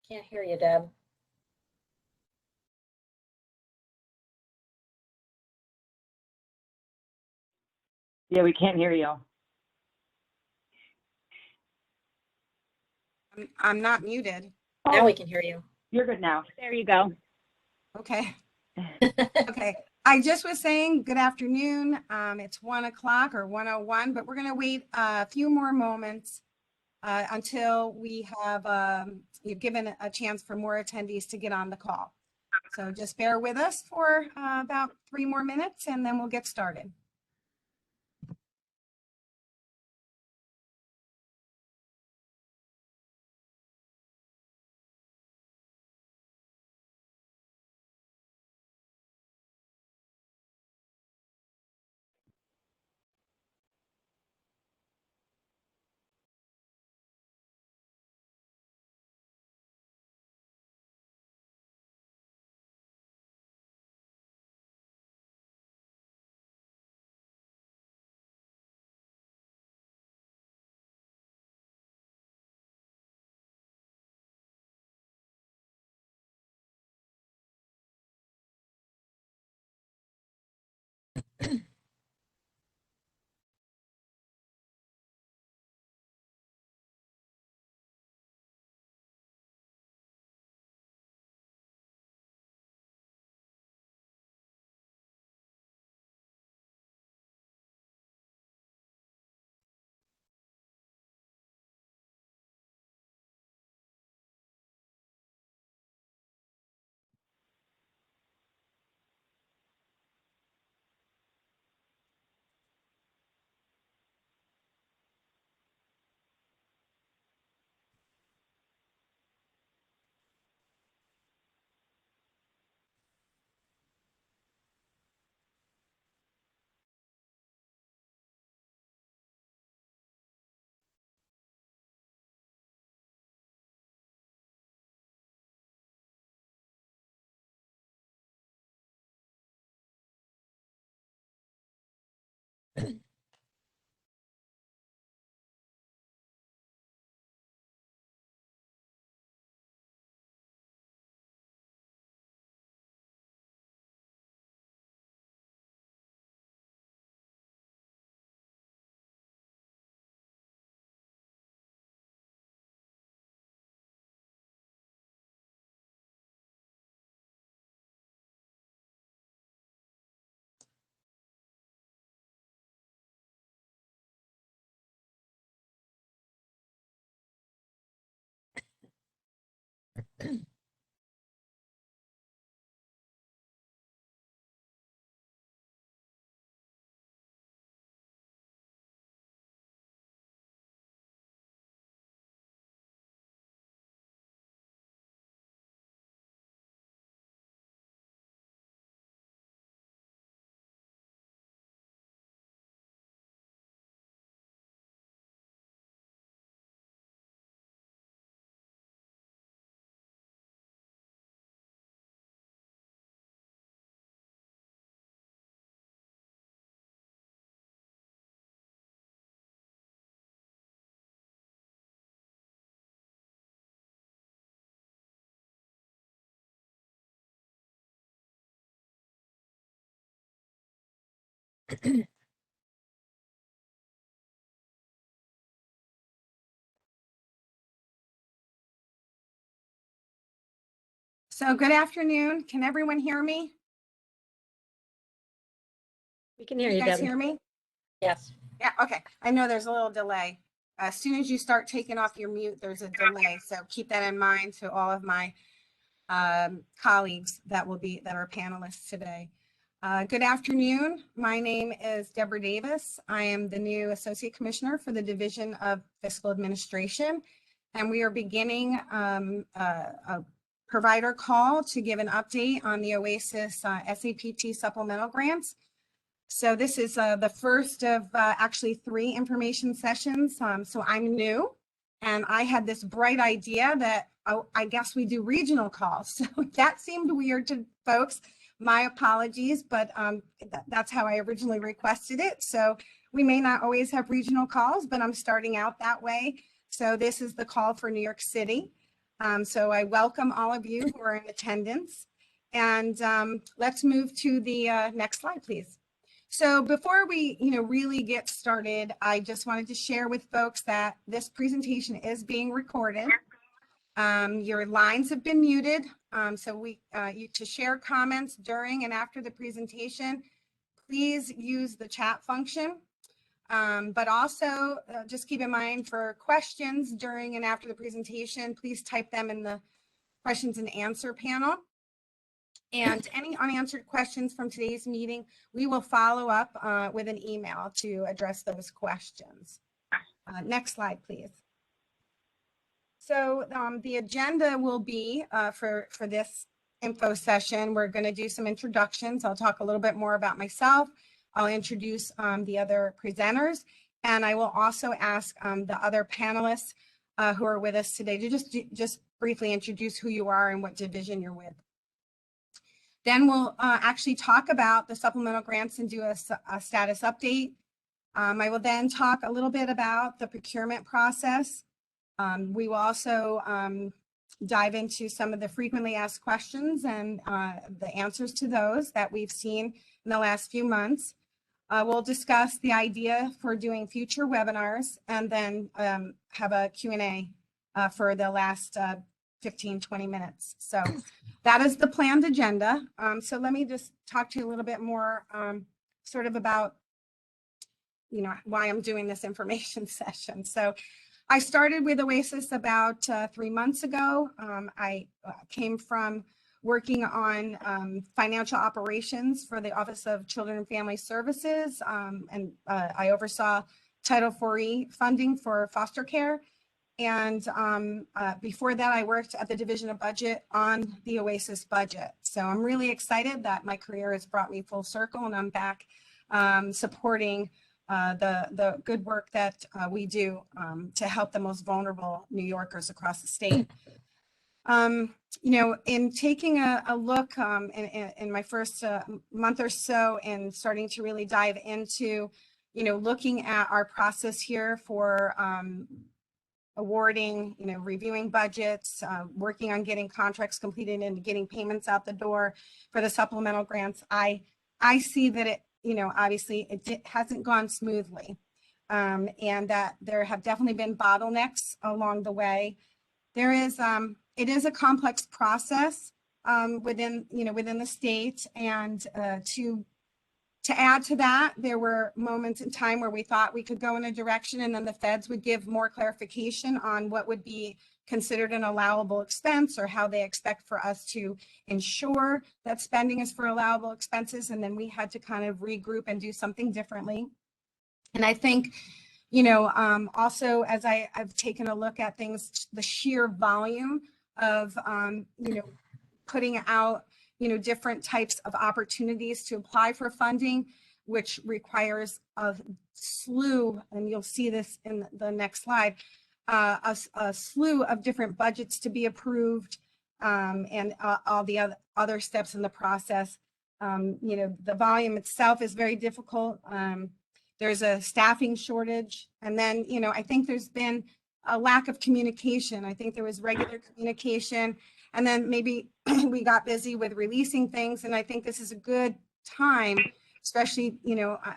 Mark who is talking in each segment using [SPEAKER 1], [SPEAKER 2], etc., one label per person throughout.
[SPEAKER 1] Can't hear you, Deb.
[SPEAKER 2] Yeah, we can't hear you.
[SPEAKER 3] I'm not muted.
[SPEAKER 1] Now we can hear you.
[SPEAKER 2] You're good now.
[SPEAKER 4] There you go.
[SPEAKER 3] Okay. Okay. I just was saying good afternoon. It's 1 o'clock or 1:01, but we're going to wait a few more moments until we have you've given a chance for more attendees to get on the call. So just bear with us for about 3 more minutes and then we'll get started. So good afternoon. Can everyone hear me?
[SPEAKER 1] We can hear
[SPEAKER 3] You
[SPEAKER 1] you,
[SPEAKER 3] guys
[SPEAKER 1] Deb.
[SPEAKER 3] hear me?
[SPEAKER 1] Yes.
[SPEAKER 3] Yeah, okay. I know there's a little delay. As soon as you start taking off your mute, there's a delay. So keep that in mind to all of my colleagues that are panelists today. Good afternoon. My name is Deborah Davis. I am the new Associate Commissioner for the Division of Fiscal Administration, and we are beginning a provider call to give an update on the OASAS SAPT supplemental grants. So this is the first of actually 3 information sessions. So I'm new and I had this bright idea that, oh, I guess we do regional calls. So that seemed weird to folks. My apologies, but that's how I originally requested it. So we may not always have regional calls, but I'm starting out that way. So this is the call for New York City. So I welcome all of you who are in attendance. And let's move to the next slide, please. So before we, really get started, I just wanted to share with folks that this presentation is being recorded. Your lines have been muted, so to share comments during and after the presentation, please use the chat function. But also just keep in mind for questions during and after the presentation, please type them in the questions and answer panel. And any unanswered questions from today's meeting, we will follow up with an email to address those questions. Next slide, please. So the agenda will be for this info session, we're going to do some introductions. I'll talk a little bit more about myself. I'll introduce the other presenters, and I will also ask the other panelists who are with us today to just briefly introduce who you are and what division you're with. Then we'll actually talk about the supplemental grants and do a status update. I will then talk a little bit about the procurement process. We will also dive into some of the frequently asked questions and the answers to those that we've seen in the last few months. We'll discuss the idea for doing future webinars and then have a Q&A for the last 15-20 minutes. So that is the planned agenda. So let me just talk to you a little bit more sort of about, why I'm doing this information session. So I started with OASAS about 3 months ago. I came from working on financial operations for the Office of Children and Family Services, and I oversaw Title IV funding for foster care. And before that, I worked at the Division of Budget on the OASAS budget. So I'm really excited that my career has brought me full circle, and I'm back supporting the good work that we do to help the most vulnerable New Yorkers across the state. In taking a look in my first month or so and starting to really dive into, looking at our process here for awarding, reviewing budgets, working on getting contracts completed and getting payments out the door for the supplemental grants, I see that it, obviously it hasn't gone smoothly, and that there have definitely been bottlenecks along the way. There is, it is a complex process within the state, and to add to that, there were moments in time where we thought we could go in a direction, and then the feds would give more clarification on what would be considered an allowable expense or how they expect for us to ensure that spending is for allowable expenses. And then we had to kind of regroup and do something differently. And I think, also as I've taken a look at things, the sheer volume of, putting out, different types of opportunities to apply for funding, which requires a slew, and you'll see this in the next slide, a slew of different budgets to be approved, and all the other steps in the process. The volume itself is very difficult. There's a staffing shortage, and then, I think there's been a lack of communication. I think there was regular communication, and then maybe we got busy with releasing things. And I think this is a good time, especially,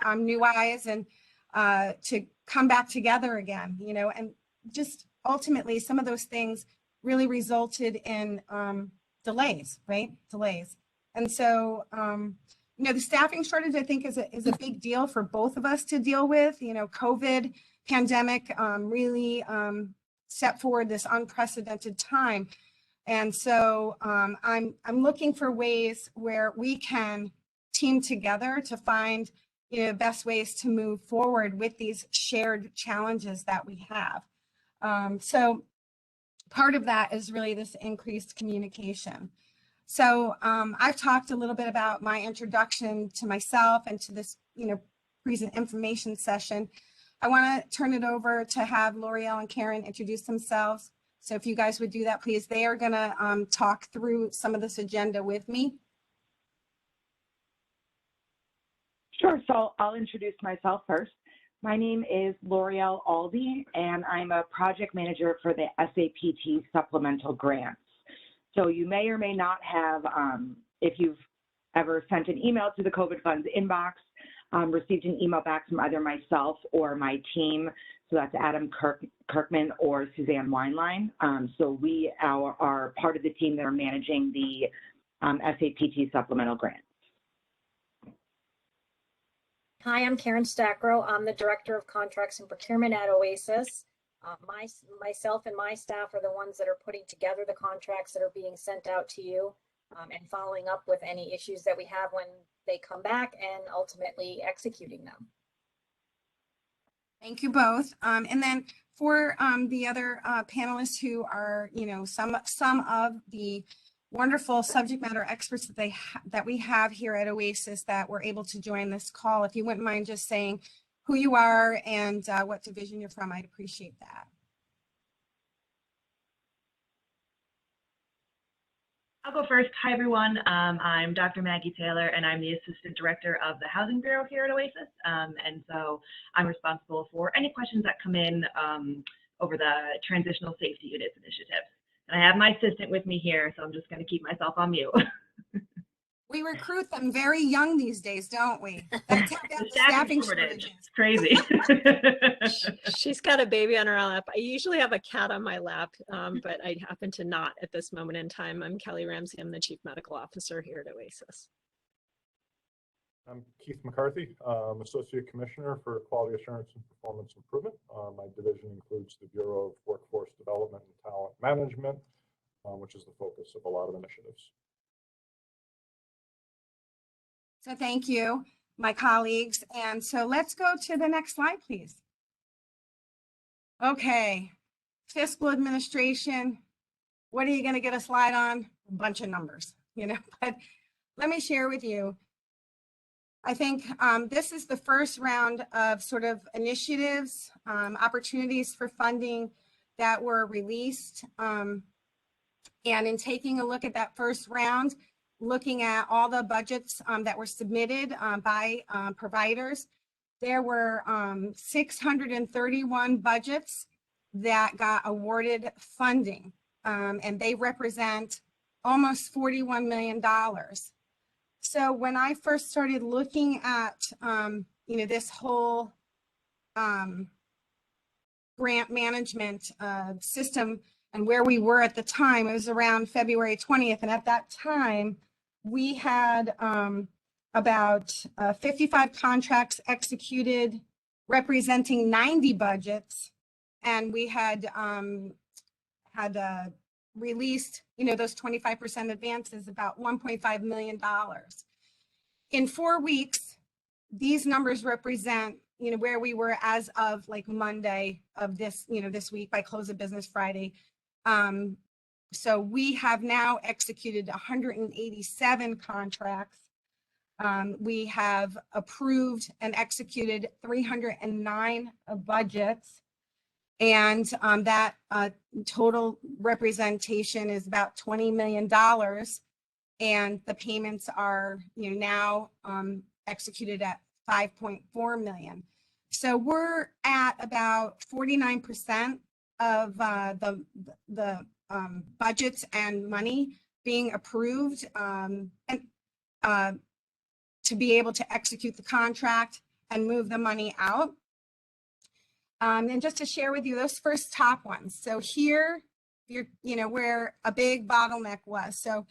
[SPEAKER 3] on new eyes, and to come back together again, and just ultimately some of those things really resulted in delays, right? Delays. And so, the staffing shortage, I think, is a big deal for both of us to deal with. COVID pandemic really set forward this unprecedented time. And so I'm looking for ways where we can team together to find, best ways to move forward with these shared challenges that we have. So part of that is really this increased communication. So I've talked a little bit about my introduction to myself and to this, present information session. I want to turn it over to have L'Oreal and Karen introduce themselves. So if you guys would do that, please. They are going to talk through some of this agenda with me.
[SPEAKER 2] Sure. So I'll introduce myself first. My name is L'Oreal Aldi, and I'm a project manager for the SAPT Supplemental Grants. So you may or may not have, if you've ever sent an email to the COVID funds inbox, received an email back from either myself or my team. So that's Adam Kirkman or Suzanne Weinlein. So we are part of the team that are managing the SAPT Supplemental Grants.
[SPEAKER 1] Hi, I'm Karen Stackrow. I'm the Director of Contracts and Procurement at OASAS. Myself and my staff are the ones that are putting together the contracts that are being sent out to you and following up with any issues that we have when they come back and ultimately executing them.
[SPEAKER 3] Thank you both. And then for the other panelists who are, some of the wonderful subject matter experts that we have here at OASAS that were able to join this call, if you wouldn't mind just saying who you are and what division you're from, I'd appreciate that.
[SPEAKER 4] I'll go first. Hi, everyone. I'm Dr. Maggie Taylor, and I'm the Assistant Director of the Housing Bureau here at OASAS. And so I'm responsible for any questions that come in over the Transitional Safety Units Initiative. And I have my assistant with me here, so I'm just going to keep myself on mute.
[SPEAKER 3] We recruit them very young these days, don't we? That's
[SPEAKER 4] The staffing shortage. It's crazy.
[SPEAKER 5] She's got a baby on her lap. I usually have a cat on my lap, but I happen to not at this moment in time. I'm Kelly Ramsey. I'm the Chief Medical Officer here at OASAS.
[SPEAKER 6] I'm Keith McCarthy, Associate Commissioner for Quality Assurance and Performance Improvement. My division includes the Bureau of Workforce Development and Talent Management, which is the focus of a lot of initiatives.
[SPEAKER 3] So thank you, my colleagues. And so let's go to the next slide, please. Okay, fiscal administration. What are you going to get a slide on? A bunch of numbers, but let me share with you. I think this is the first round of sort of initiatives, opportunities for funding that were released. And in taking a look at that first round, looking at all the budgets that were submitted by providers, there were 631 budgets that got awarded funding, and they represent almost $41 million. So when I first started looking at, this whole grant management system and where we were at the time, it was around February 20th. And at that time, we had about 55 contracts executed representing 90 budgets. And we had released, those 25% advances, about $1.5 million. In 4 weeks, these numbers represent, where we were as of like Monday of this, this week by close of business Friday. So we have now executed 187 contracts. We have approved and executed 309 budgets. And that total representation is about $20 million. And the payments are now executed at $5.4 million. So we're at about 49% of the budgets and money being approved and to be able to execute the contract and move the money out. And just to share with you those first top ones. So here, where a big bottleneck was. So,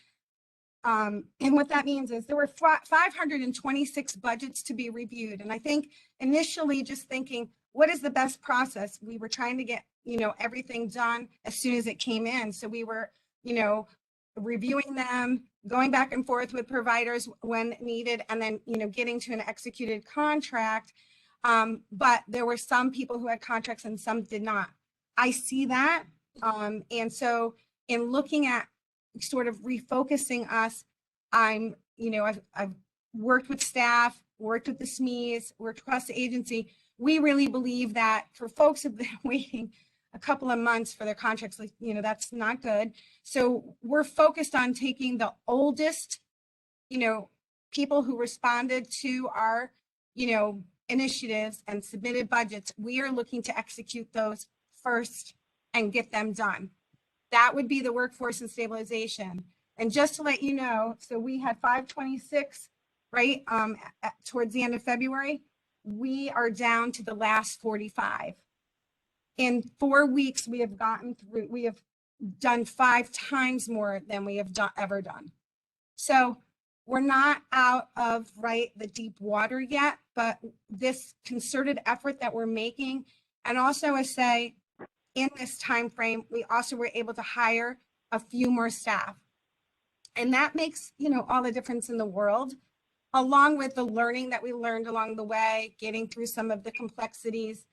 [SPEAKER 3] and what that means is there were 526 budgets to be reviewed. And I think initially just thinking, what is the best process? We were trying to get, everything done as soon as it came in. So we were, reviewing them, going back and forth with providers when needed, and then, getting to an executed contract. But there were some people who had contracts and some did not. I see that. And so in looking at sort of refocusing us, I've worked with staff, worked with the SMEs, worked across the agency. We really believe that for folks who've been waiting a couple of months for their contracts, that's not good. So we're focused on taking the oldest, people who responded to our, initiatives and submitted budgets, we are looking to execute those first and get them done. That would be the workforce and stabilization. And just to let you know, so we had 526, right, towards the end of February. We are down to the last 45. In 4 weeks, we have done 5 times more than we have ever done. So we're not out of, right, the deep water yet, but this concerted effort that we're making, and also I say, in this time frame, we also were able to hire a few more staff. And that makes, all the difference in the world, along with the learning that we learned along the way, getting through some of the complexities.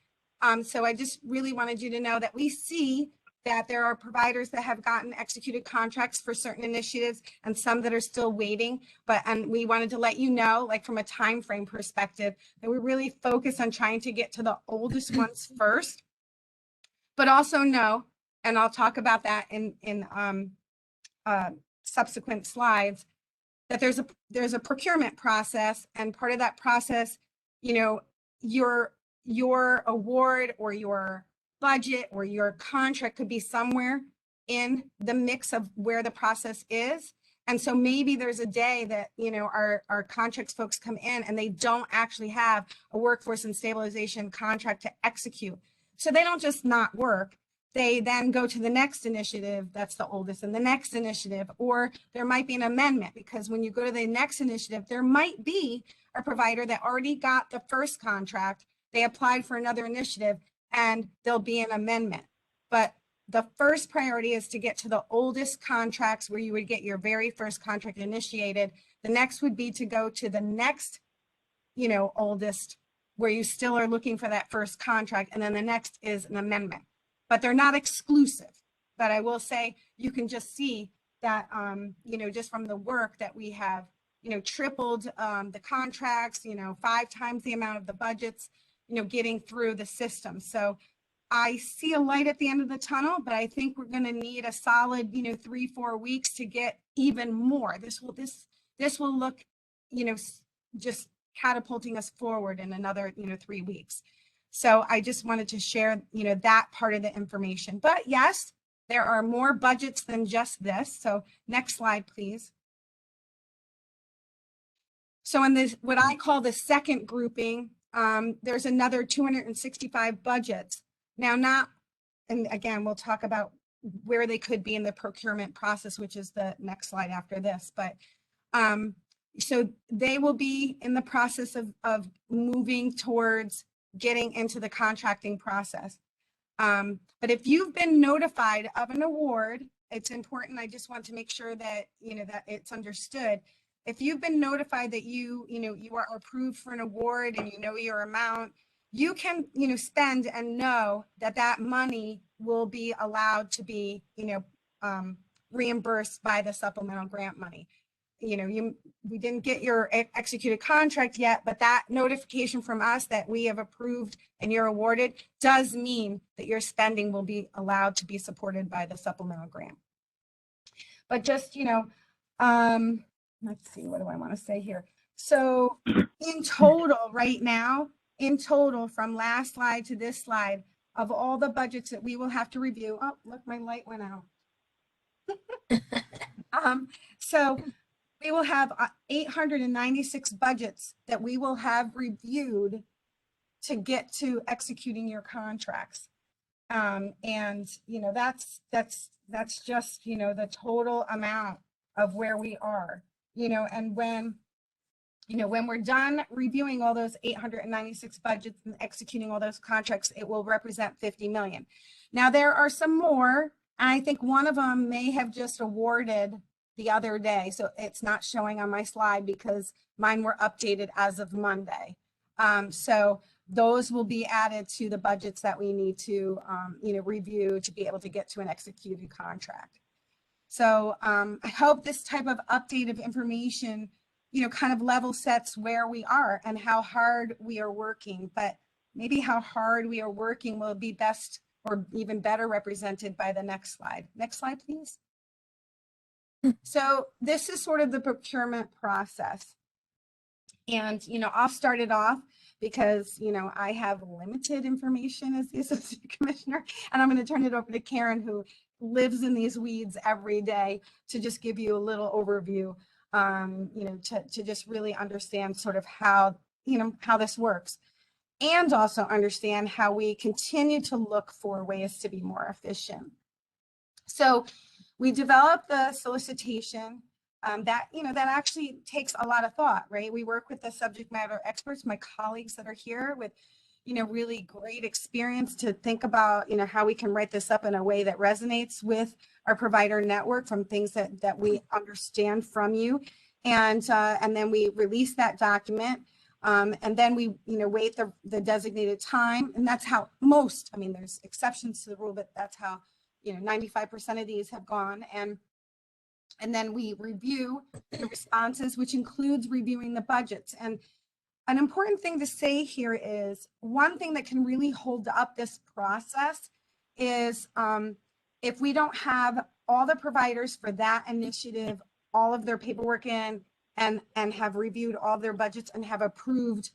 [SPEAKER 3] So I just really wanted you to know that we see that there are providers that have gotten executed contracts for certain initiatives and some that are still waiting. And we wanted to let you know, like from a time frame perspective, that we really focus on trying to get to the oldest ones first. But also know, and I'll talk about that in subsequent slides, that there's a procurement process, and part of that process, your award or your budget or your contract could be somewhere in the mix of where the process is. And so maybe there's a day that, our contracts folks come in and they don't actually have a workforce and stabilization contract to execute. So they don't just not work. They then go to the next initiative that's the oldest, and the next initiative, or there might be an amendment, because when you go to the next initiative, there might be a provider that already got the first contract, they applied for another initiative, and there'll be an amendment. But the first priority is to get to the oldest contracts where you would get your very first contract initiated. The next would be to go to the next, oldest, where you still are looking for that first contract. And then the next is an amendment, but they're not exclusive. But I will say, you can just see that, just from the work that we have, tripled the contracts, 5 times the amount of the budgets, getting through the system. So I see a light at the end of the tunnel, but I think we're going to need a solid, 3-4 weeks to get even more. This will look, just catapulting us forward in another, 3 weeks. So I just wanted to share, that part of the information. But yes, there are more budgets than just this. So next slide, please. So in this, what I call the second grouping, there's another 265 budgets. Now, and again, we'll talk about where they could be in the procurement process, which is the next slide after this. But so they will be in the process of moving towards getting into the contracting process. But if you've been notified of an award, it's important. I just want to make sure that, that it's understood. If you've been notified that you are approved for an award and your amount, you can, spend and know that money will be allowed to be, reimbursed by the supplemental grant money. We didn't get your executed contract yet, but that notification from us that we have approved and you're awarded does mean that your spending will be allowed to be supported by the supplemental grant. But just, let's see, what do I want to say here? So in total right now, from last slide to this slide, of all the budgets that we will have to review, oh, look, my light went out. So we will have 896 budgets that we will have reviewed to get to executing your contracts. And, that's just, the total amount of where we are, and when we're done reviewing all those 896 budgets and executing all those contracts, it will represent 50 million. Now, there are some more, and I think one of them may have just awarded the other day. So it's not showing on my slide because mine were updated as of Monday. So those will be added to the budgets that we need to, review to be able to get to an executed contract. So I hope this type of update of information, kind of level sets where we are and how hard we are working, but maybe how hard we are working will be best or even better represented by the next slide. Next slide, please. So this is sort of the procurement process. And, I'll start it off. because, you know, I have limited information as the associate commissioner, and I'm going to turn it over to Karen, who lives in these weeds every day, to just give you a little overview, you know, to just really understand sort of how, you know, how this works, and also understand how we continue to look for ways to be more efficient. So we developed the solicitation that, you know, that actually takes a lot of thought, right? We work with the subject matter experts, my colleagues that are here with, you know, really great experience to think about, you know, how we can write this up in a way that resonates with our provider network from things that we understand from you. And then we release that document. And then we, you know, wait the designated time. And that's how most, I mean, there's exceptions to the rule, but that's how, you know, 95% of these have gone. And then we review the responses, which includes reviewing the budgets. And an important thing to say here is one thing that can really hold up this process is if we don't have all the providers for that initiative, all of their paperwork in, and have reviewed all of their budgets and have approved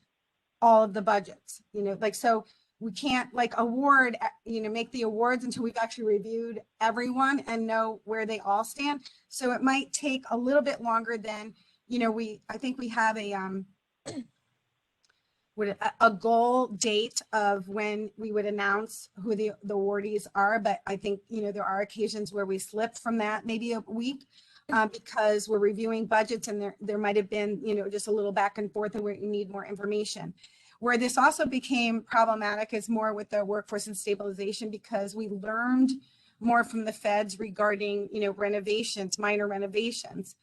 [SPEAKER 3] all of the budgets, you know, like, so we can't like award, you know, make the awards until we've actually reviewed everyone and know where they all stand. So it might take a little bit longer than, you know, I think we have a goal date of when we would announce who the awardees are. But I think, you know, there are occasions where we slip from that, maybe a week, because we're reviewing budgets and there might have been, you know, just a little back and forth and we need more information. Where this also became problematic is more with the workforce and stabilization, because we learned more from the feds regarding, you know, renovations, minor renovations.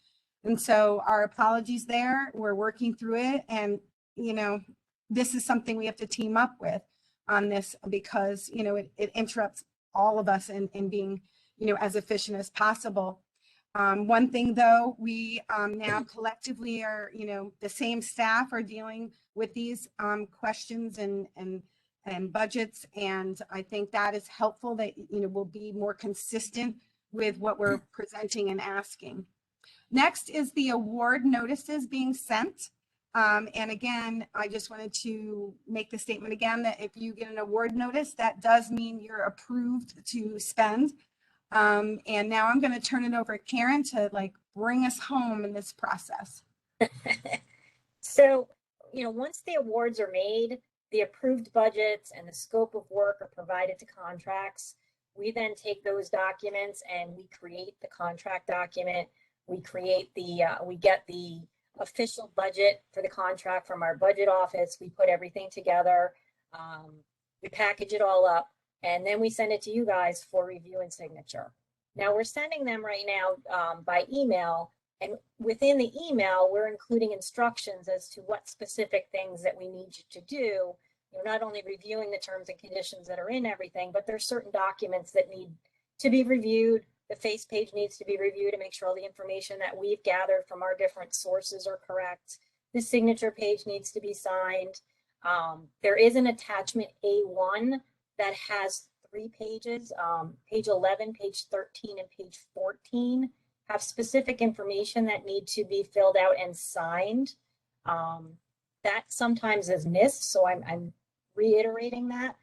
[SPEAKER 3] And so our apologies there, we're working through it. And, you know, this is something we have to team up with on this, because, you know, it interrupts all of us in being, you know, as efficient as possible. One thing though, we now collectively are, you know, the same staff are dealing with these questions and budgets. And I think that is helpful that, you know, we'll be more consistent with what we're presenting and asking. Next is the award notices being sent. And again, I just wanted to make the statement again that if you get an award notice, that does mean you're approved to spend. And now I'm going to turn it over to Karen to like bring us home in this process.
[SPEAKER 1] So, you know, once the awards are made, the approved budgets and the scope of work are provided to contracts. We then take those documents and we create the contract document. We create we get the official budget for the contract from our budget office. We put everything together. We package it all up, and then we send it to you guys for review and signature. Now we're sending them right now by email, and within the email, we're including instructions as to what specific things that we need you to do. You're not only reviewing the terms and conditions that are in everything, but there's certain documents that need to be reviewed. The face page needs to be reviewed to make sure all the information that we've gathered from our different sources are correct. The signature page needs to be signed. There is an attachment A1 that has 3 pages. Page 11, page 13, and page 14 have specific information that need to be filled out and signed. That sometimes is missed, so I'm reiterating that.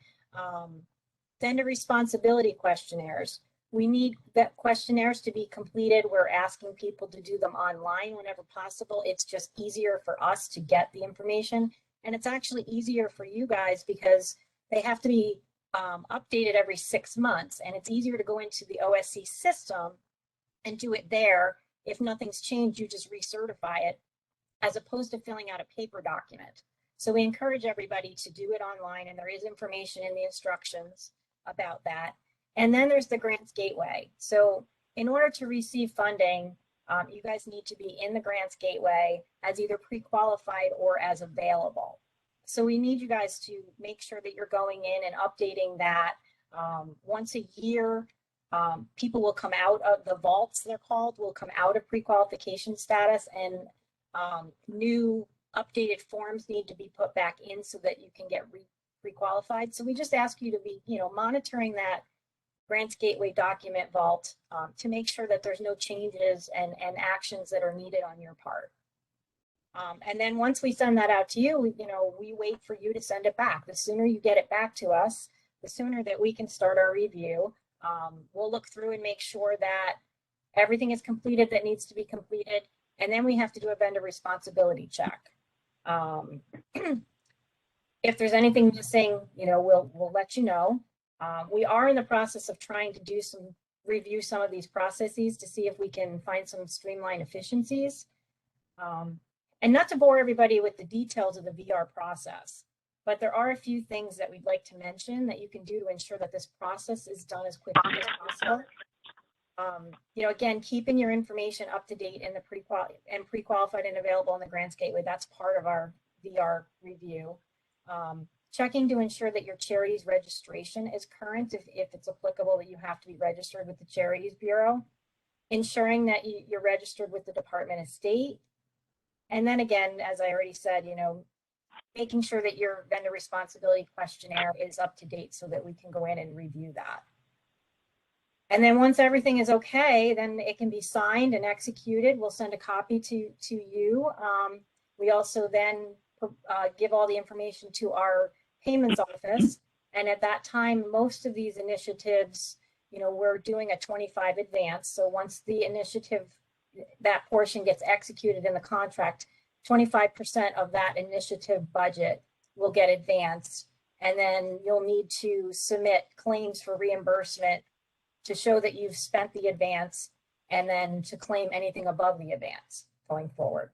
[SPEAKER 1] Vendor responsibility questionnaires. We need that questionnaires to be completed. We're asking people to do them online whenever possible. It's just easier for us to get the information. And it's actually easier for you guys because they have to be updated every 6 months. And it's easier to go into the OSC system and do it there. If nothing's changed, you just recertify it, as opposed to filling out a paper document. So we encourage everybody to do it online, and there is information in the instructions about that. And then there's the Grants Gateway. So in order to receive funding, you guys need to be in the Grants Gateway as either pre-qualified or as available. So we need you guys to make sure that you're going in and updating that. Once a year, people will come out of the vaults, they're called, will come out of pre-qualification status, and new updated forms need to be put back in so that you can get pre-qualified. So we just ask you to be, monitoring that Grants Gateway document vault to make sure that there's no changes and actions that are needed on your part. And then once we send that out to you, we wait for you to send it back. The sooner you get it back to us, the sooner that we can start our review. We'll look through and make sure that everything is completed that needs to be completed. And then we have to do a vendor responsibility check. If there's anything missing, we'll let you know. We are in the process of trying to review some of these processes to see if we can find some streamlined efficiencies. And not to bore everybody with the details of the VR process, but there are a few things that we'd like to mention that you can do to ensure that this process is done as quickly as possible. Again, keeping your information up to date in the pre-qualified and available in the Grants Gateway, that's part of our VR review. Checking to ensure that your charity's registration is current, if it's applicable that you have to be registered with the Charities Bureau. Ensuring that you're registered with the Department of State. And then again, as I already said, making sure that your vendor responsibility questionnaire is up to date so that we can go in and review that. And then once everything is okay, then it can be signed and executed. We'll send a copy to you. We also then give all the information to our payments office. And at that time, most of these initiatives, we're doing a 25 advance. So once the initiative, that portion gets executed in the contract, 25% of that initiative budget will get advanced. And then you'll need to submit claims for reimbursement to show that you've spent the advance, and then to claim anything above the advance going forward.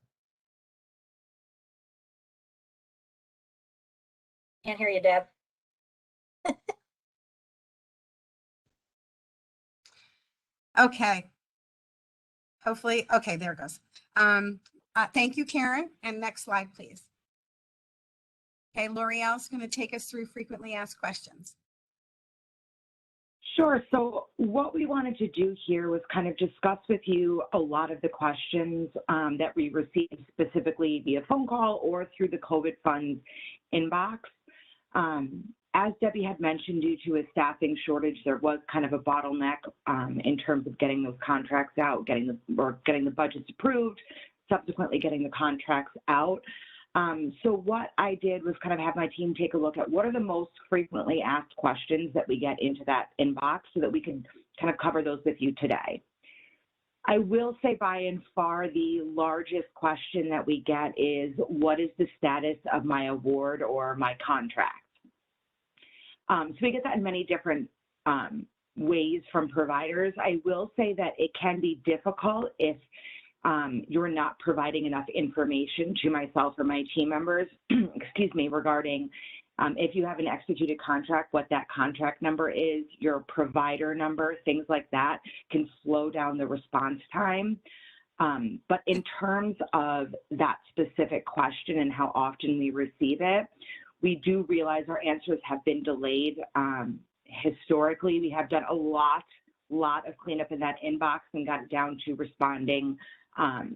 [SPEAKER 1] Can't hear you, Deb.
[SPEAKER 3] Okay. Hopefully, okay, there it goes. Thank you, Karen. And next slide, please. Okay, L'Oreal's going to take us through frequently asked questions.
[SPEAKER 2] Sure. So what we wanted to do here was kind of discuss with you a lot of the questions that we received specifically via phone call or through the COVID funds inbox. As Debbie had mentioned, due to a staffing shortage, there was kind of a bottleneck in terms of getting those contracts out, getting the budgets approved, subsequently getting the contracts out. So what I did was kind of have my team take a look at what are the most frequently asked questions that we get into that inbox so that we can kind of cover those with you today. I will say by and far the largest question that we get is, what is the status of my award or my contract? So we get that in many different ways from providers. I will say that it can be difficult if you're not providing enough information to myself or my team members, excuse me, regarding if you have an executed contract, what that contract number is, your provider number, things like that can slow down the response time. But in terms of that specific question and how often we receive it, we do realize our answers have been delayed. Historically, we have done a lot of cleanup in that inbox and got it down to responding on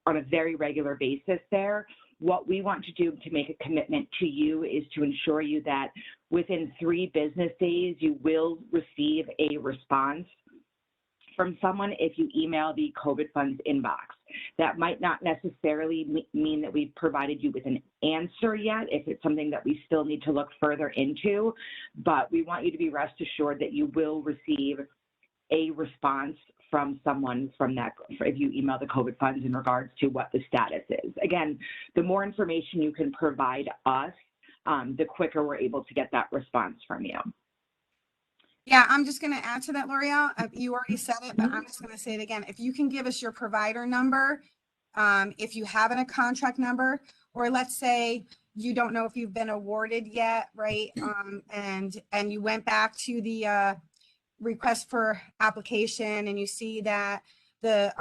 [SPEAKER 2] a very regular basis there. What we want to do to make a commitment to you is to ensure you that within 3 business days, you will receive a response from someone if you email the COVID funds inbox. That might not necessarily mean that we've provided you with an answer yet, if it's something that we still need to look further into, but we want you to be rest assured that you will receive a response from someone from that, if you email the COVID funds in regards to what the status is. Again, the more information you can provide us, the quicker we're able to get that response from you.
[SPEAKER 3] Yeah, I'm just going to add to that, L'Oreal. You already said it, but I'm just going to say it again. If you can give us your provider number, if you have a contract number, or let's say you don't know if you've been awarded yet, right? And you went back to the request for application and you see that the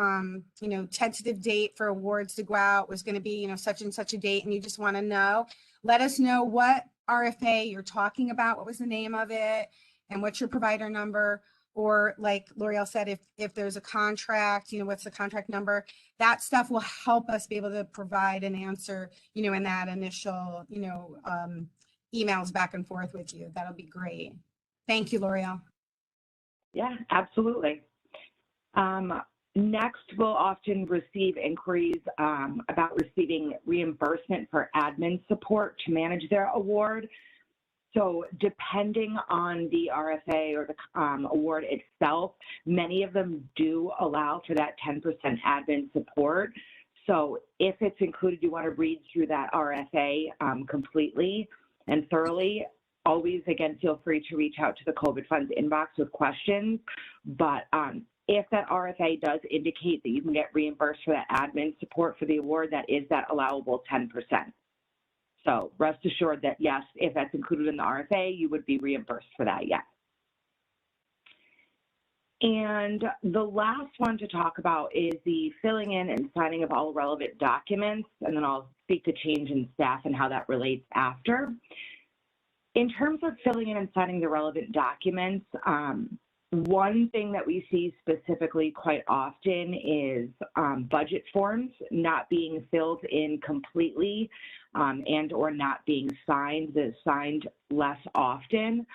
[SPEAKER 3] tentative date for awards to go out was going to be such and such a date, and you just want to know, let us know what RFA you're talking about, what was the name of it, and what's your provider number. Or like L'Oreal said, if there's a contract, what's the contract number? That stuff will help us be able to provide an answer, in that initial, emails back and forth with you. That'll be great. Thank you, L'Oreal.
[SPEAKER 2] Yeah, absolutely. Next, we'll often receive inquiries about receiving reimbursement for admin support to manage their award. So depending on the RFA or the award itself, many of them do allow for that 10% admin support. So if it's included, you want to read through that RFA completely and thoroughly. Always, again, feel free to reach out to the COVID Funds inbox with questions. But if that RFA does indicate that you can get reimbursed for that admin support for the award, that is that allowable 10%. So rest assured that, yes, if that's included in the RFA, you would be reimbursed for that, yes. And the last one to talk about is the filling in and signing of all relevant documents, and then I'll speak to change in staff and how that relates after. In terms of filling in and signing the relevant documents, one thing that we see specifically quite often is budget forms not being filled in completely and or not being signed, signed less often.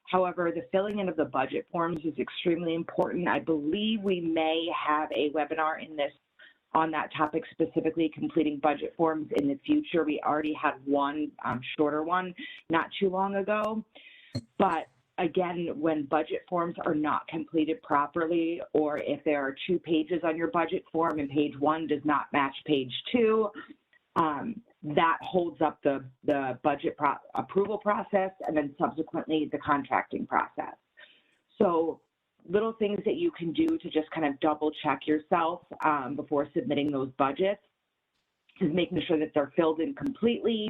[SPEAKER 2] However, the filling in of the budget forms is extremely important. I believe we may have a webinar in this on that topic, specifically completing budget forms in the future. We already had one shorter one not too long ago. But again, when budget forms are not completed properly, or if there are 2 pages on your budget form and page 1 does not match page 2, that holds up the budget approval process and then subsequently the contracting process. So little things that you can do to just kind of double check yourself before submitting those budgets is making sure that they're filled in completely,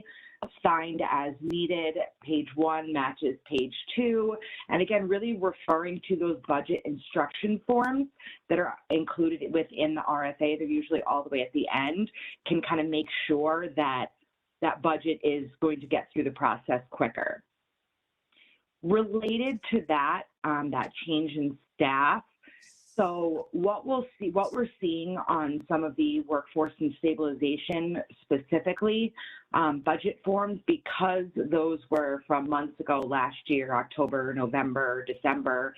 [SPEAKER 2] signed as needed, page 1 matches page 2, and again, really referring to those budget instruction forms that are included within the RFA. They're usually all the way at the end, can kind of make sure that that budget is going to get through the process quicker. Related to that, that change in staff, so what we're seeing on some of the workforce and stabilization specifically, budget forms, because those were from months ago, last year, October, November, December,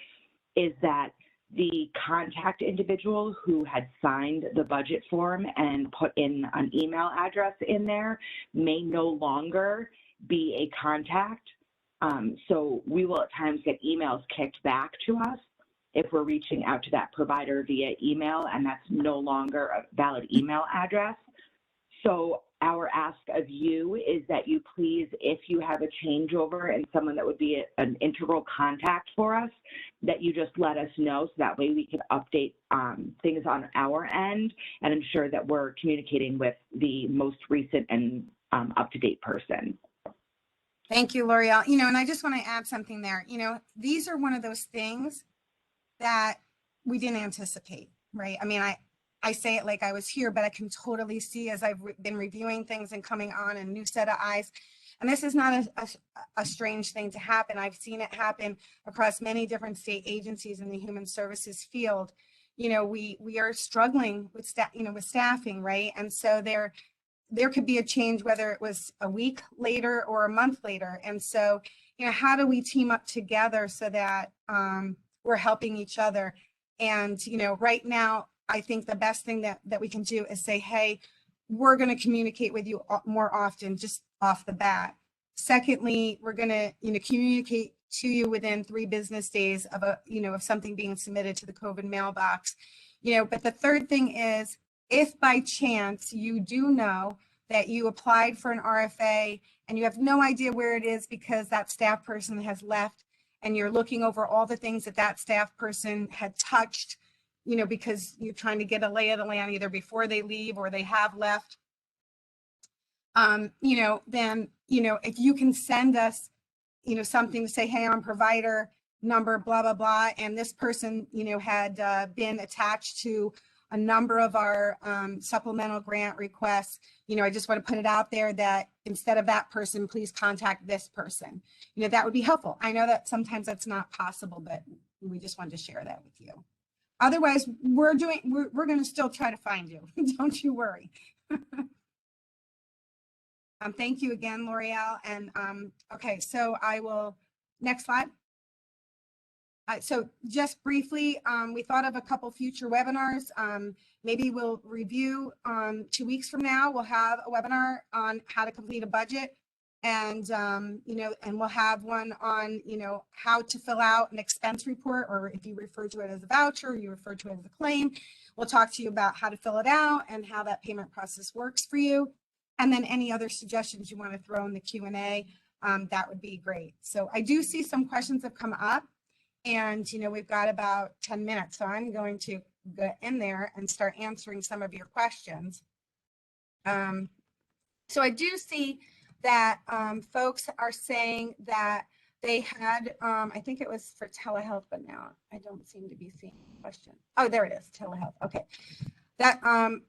[SPEAKER 2] is that the contact individual who had signed the budget form and put in an email address in there may no longer be a contact. So we will at times get emails kicked back to us if we're reaching out to that provider via email, and that's no longer a valid email address. So our ask of you is that you please, if you have a changeover and someone that would be an integral contact for us, that you just let us know, so that way we can update things on our end and ensure that we're communicating with the most recent and up-to-date person.
[SPEAKER 3] Thank you, L'Oreal. You know, and I just want to add something there. You know, these are one of those things that we didn't anticipate, right? I mean, I say it like I was here, but I can totally see as I've been reviewing things and coming on a new set of eyes. And this is not a strange thing to happen. I've seen it happen across many different state agencies in the human services field. You know, we are struggling with staffing, right? And so there could be a change, whether it was a week later or a month later. And so, you know, how do we team up together so that we're helping each other? And, you know, right now, I think the best thing that we can do is say, hey, we're going to communicate with you more often, just off the bat. Secondly, we're going to, you know, communicate to you within 3 business days of of something being submitted to the COVID mailbox. You know, but the third thing is, if by chance you do know that you applied for an RFA and you have no idea where it is because that staff person has left, and you're looking over all the things that staff person had touched, you know, because you're trying to get a lay of the land either before they leave or they have left, you know, then, you know, if you can send us, you know, something to say, hey, I'm provider number, blah, blah, blah, and this person, you know, had been attached to a number of our supplemental grant requests, you know, I just want to put it out there that instead of that person, please contact this person. You know, that would be helpful. I know that sometimes that's not possible, but we just wanted to share that with you. Otherwise, we're going to still try to find you. Don't you worry. Thank you again, L'Oreal. And okay, so I will, next slide. So just briefly, we thought of a couple future webinars. Maybe we'll review 2 weeks from now. We'll have a webinar on how to complete a budget, and and we'll have one on how to fill out an expense report, or if you refer to it as a voucher, or you refer to it as a claim. We'll talk to you about how to fill it out and how that payment process works for you, and then any other suggestions you want to throw in the Q&A. That would be great. So I do see some questions have come up. And, we've got about 10 minutes, so I'm going to go in there and start answering some of your questions. So I do see that folks are saying that they had, I think it was for telehealth, but now I don't seem to be seeing the question. Oh, there it is, telehealth. Okay. That,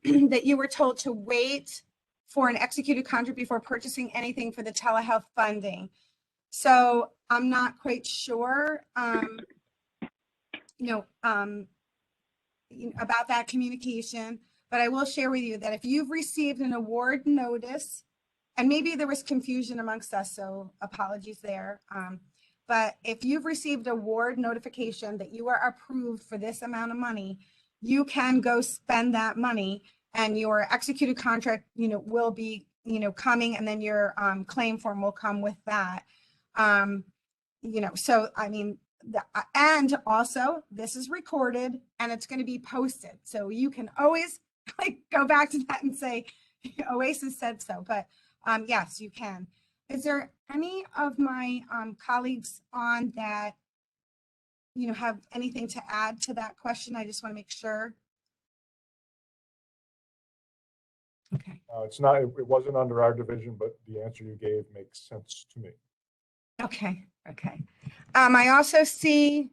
[SPEAKER 3] that you were told to wait for an executed contract before purchasing anything for the telehealth funding. So I'm not quite sure, about that communication, but I will share with you that if you've received an award notice, and maybe there was confusion amongst us, so apologies there. But if you've received award notification that you are approved for this amount of money, you can go spend that money, and your executed contract, will be, coming, and then your claim form will come with that. So I mean, and also this is recorded and it's going to be posted. So you can always go back to that and say, OASAS said so, but yes, you can. Is there any of my colleagues on that, have anything to add to that question? I just want to make sure. Okay.
[SPEAKER 6] It wasn't under our division, but the answer you gave makes sense to me.
[SPEAKER 3] Okay. I also see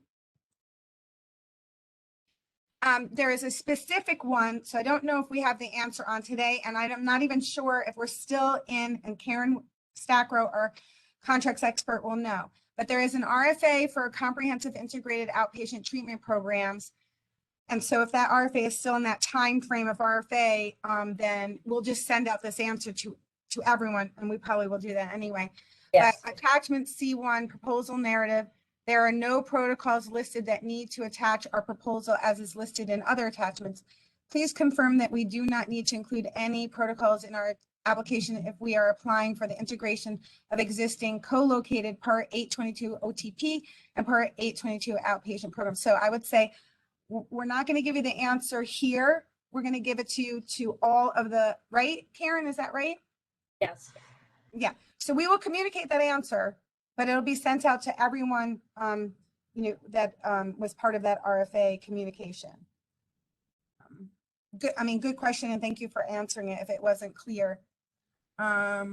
[SPEAKER 3] there is a specific one, so I don't know if we have the answer on today, and I'm not even sure if we're still in, and Karen Stackrow, our contracts expert, will know. But there is an RFA for comprehensive integrated outpatient treatment programs. And so if that RFA is still in that time frame of RFA, then we'll just send out this answer to everyone, and we probably will do that anyway.
[SPEAKER 1] Yes.
[SPEAKER 3] But attachment C1, proposal narrative, there are no protocols listed that need to attach our proposal as is listed in other attachments. Please confirm that we do not need to include any protocols in our application if we are applying for the integration of existing co-located Part 822 OTP and Part 822 outpatient programs. So I would say we're not going to give you the answer here. We're going to give it to you to all of the, right, Karen, is that right?
[SPEAKER 1] Yes.
[SPEAKER 3] Yeah. So we will communicate that answer, but it'll be sent out to everyone, that was part of that RFA communication. Good question, and thank you for answering it if it wasn't clear. Okay,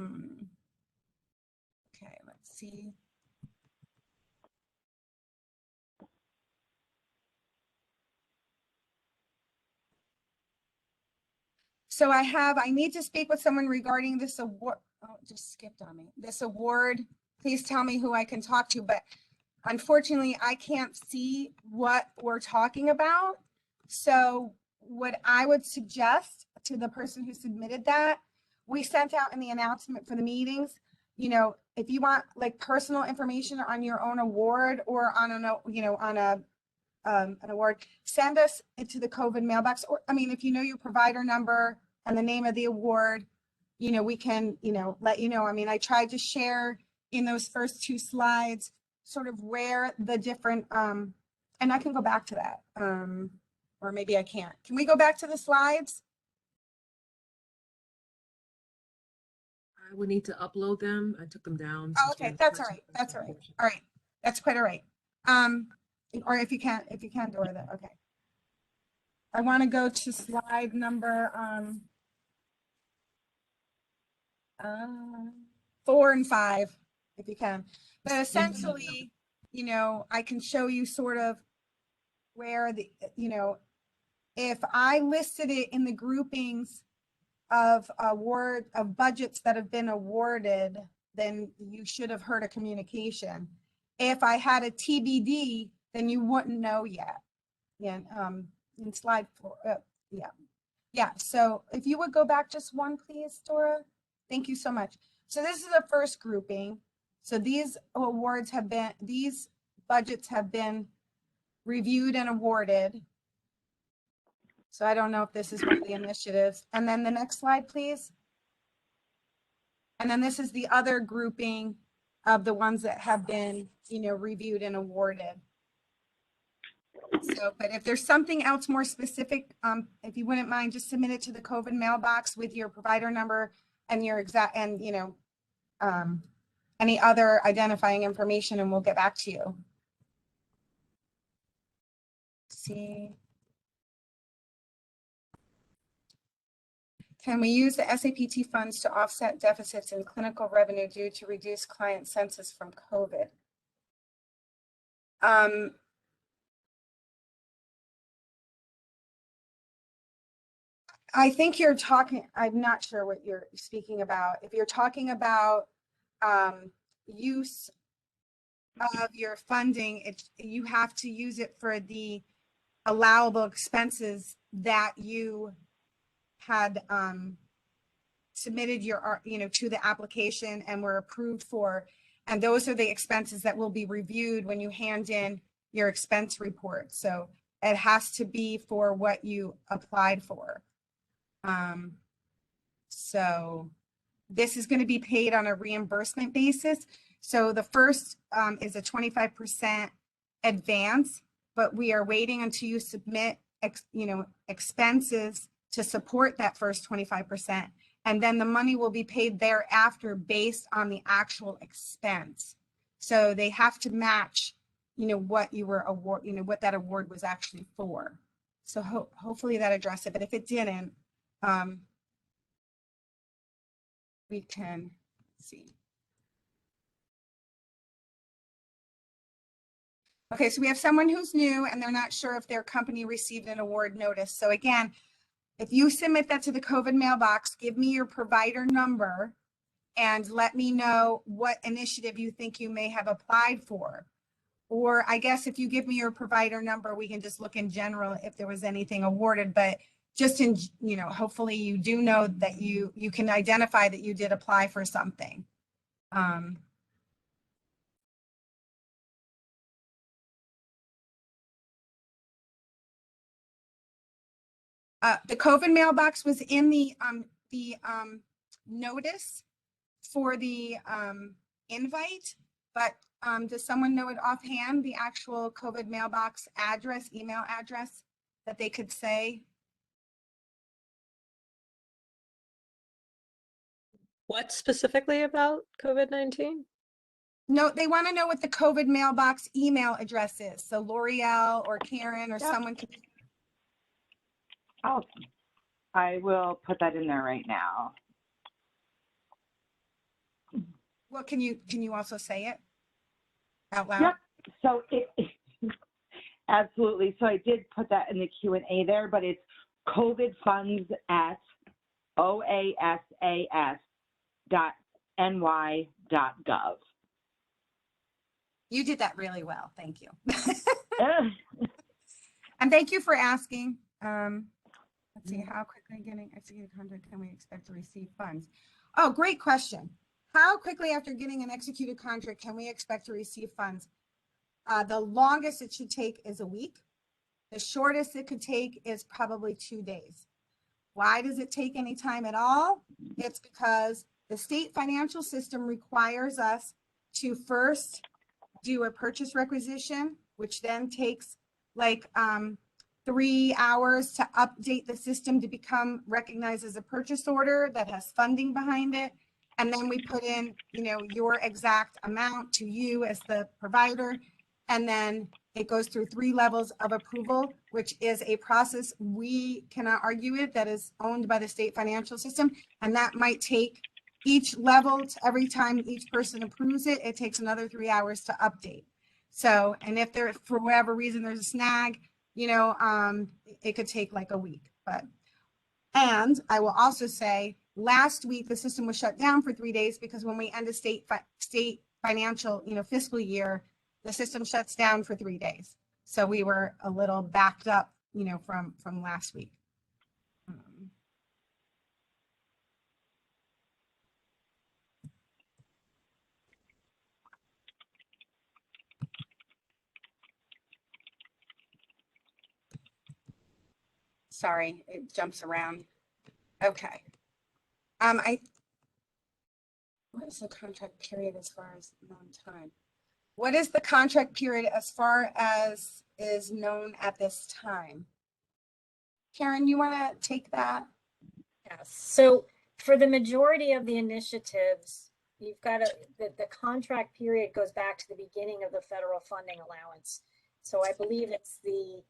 [SPEAKER 3] let's see. So I need to speak with someone regarding this award. Oh, it just skipped on me. This award, please tell me who I can talk to, but unfortunately I can't see what we're talking about. So what I would suggest to the person who submitted that, we sent out in the announcement for the meetings, if you want personal information on your own award or on an award, send us into the COVID mailbox. Or, if you know your provider number and the name of the award, we can, let you know. I tried to share in those first 2 slides sort of where the different, and I can go back to that, or maybe I can't. Can we go back to the slides?
[SPEAKER 7] I would need to upload them. I took them down.
[SPEAKER 3] Oh, okay, that's all right. That's all right. All right, that's quite all right. Or if you can't, Dora, that okay. I want to go to slide number 4 and 5, if you can. But essentially, I can show you sort of where the, if I listed it in the groupings of budgets that have been awarded, then you should have heard a communication. If I had a TBD, then you wouldn't know yet. Yeah, in slide 4, yeah. So if you would go back just one, please, Dora. Thank you so much. So this is the first grouping. So these budgets have been reviewed and awarded. So I don't know if this is one of the initiatives. And then the next slide, please. And then this is the other grouping of the ones that have been, reviewed and awarded. So, but if there's something else more specific, if you wouldn't mind, just submit it to the COVID mailbox with your provider number and your exact, and any other identifying information, and we'll get back to you. See. Can we use the SAPT funds to offset deficits in clinical revenue due to reduced client census from COVID? I think you're talking, I'm not sure what you're speaking about. If you're talking about use of your funding, you have to use it for the allowable expenses that you had submitted your, to the application and were approved for. And those are the expenses that will be reviewed when you hand in your expense report. So it has to be for what you applied for. So this is going to be paid on a reimbursement basis. So the first is a 25% advance, but we are waiting until you submit, expenses to support that first 25%. And then the money will be paid thereafter based on the actual expense. So they have to match, what you were award, what that award was actually for. So hopefully that addressed it. But if it didn't, we can see. Okay, so we have someone who's new and they're not sure if their company received an award notice. So again, if you submit that to the COVID mailbox, give me your provider number and let me know what initiative you think you may have applied for. Or I guess if you give me your provider number, we can just look in general if there was anything awarded, but just in, hopefully you do know that you can identify that you did apply for something. The COVID mailbox was in the notice for the invite, but does someone know it offhand, the actual COVID mailbox address, email address that they could say?
[SPEAKER 5] What specifically about COVID-19?
[SPEAKER 3] No, they want to know what the COVID mailbox email address is. So L'Oreal or Karen or someone can.
[SPEAKER 2] Oh, I will put that in there right now.
[SPEAKER 3] Well, can you also say it out loud?
[SPEAKER 2] Yep. So absolutely. So I did put that in the Q&A there, but it's COVID funds at oasas.ny.gov.
[SPEAKER 3] You did that really well. Thank you. And thank you for asking. Let's see, how quickly getting executed contract can we expect to receive funds? Oh, great question. How quickly after getting an executed contract can we expect to receive funds? The longest it should take is a week. The shortest it could take is probably 2 days. Why does it take any time at all? It's because the state financial system requires us to first do a purchase requisition, which then takes like 3 hours to update the system to become recognized as a purchase order that has funding behind it. And then we put in, your exact amount to you as the provider. And then it goes through 3 levels of approval, which is a process we cannot argue with, that is owned by the state financial system. And that might take each level, every time each person approves it, it takes another 3 hours to update. So, and if there, for whatever reason, there's a snag, it could take like a week. And I will also say, last week the system was shut down for 3 days because when we end a state financial, fiscal year, the system shuts down for 3 days. So we were a little backed up, from last week. Sorry, it jumps around. Okay. What is the contract period as far as known time? What is the contract period as far as is known at this time? Karen, you want to take that?
[SPEAKER 1] Yes. So for the majority of the initiatives, you've got the contract period goes back to the beginning of the federal funding allowance. So I believe it's the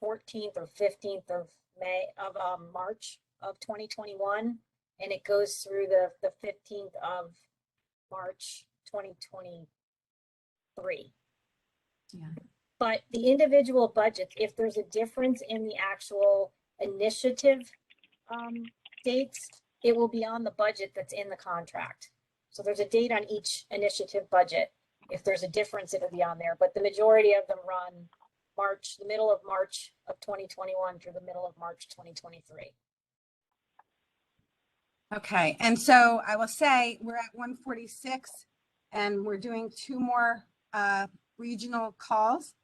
[SPEAKER 1] 14th or 15th of March of 2021, and it goes through the 15th of March 2023.
[SPEAKER 3] Yeah.
[SPEAKER 1] But the individual budgets, if there's a difference in the actual initiative dates, it will be on the budget that's in the contract. So there's a date on each initiative budget. If there's a difference, it'll be on there, but the majority of them run the middle of March of 2021 through the middle of March 2023.
[SPEAKER 3] Okay, and so I will say we're at 1:46 and we're doing 2 more regional calls.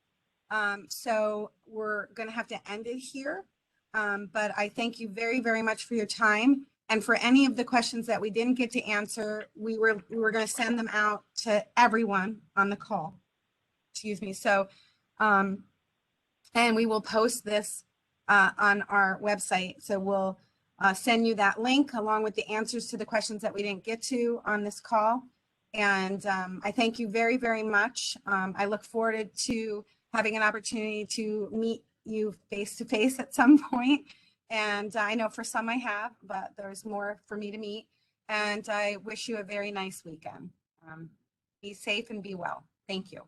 [SPEAKER 3] So we're going to have to end it here. But I thank you very, very much for your time. And for any of the questions that we didn't get to answer, we were going to send them out to everyone on the call. Excuse me. So, and we will post this on our website. So we'll send you that link along with the answers to the questions that we didn't get to on this call. And I thank you very, very much. I look forward to having an opportunity to meet you face to face at some point. And I know for some I have, but there's more for me to meet. And I wish you a very nice weekend. Be safe and be well. Thank you.